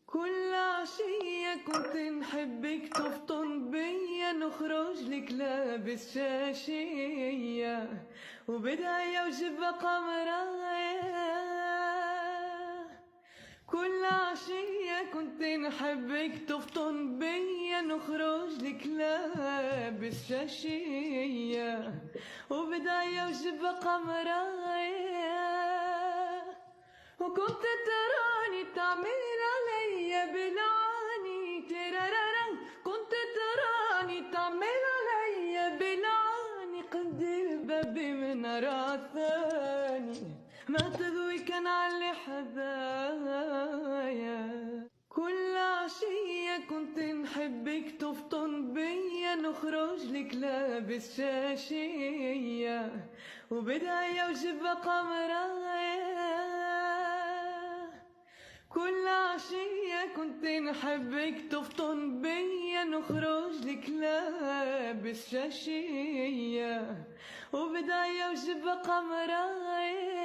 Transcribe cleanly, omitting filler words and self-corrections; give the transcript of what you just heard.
كل عشية كنت نحبك تفطن بيا، نخرج لك لابس شاشية وبداية وجبة قمراية. كل عشية كنت نحبك تفطن بيا، نخرج لك لابس شاشية وبداية وجبة قمراية. وكنت تراني تعمل عليا بالعاني ترارارا، كنت تراني تعمل عليا بالعاني، قد الباب من ثاني ما تضوي كان علي حذايا. كل عشية كنت نحبك تفطن بيا، نخرج لك لابس شاشية وبداية وجبة قمرايا. كل عشية كنت نحبك تفطن بيا، نخرج لك لابس شاشية وبداية وجبة قمرايا.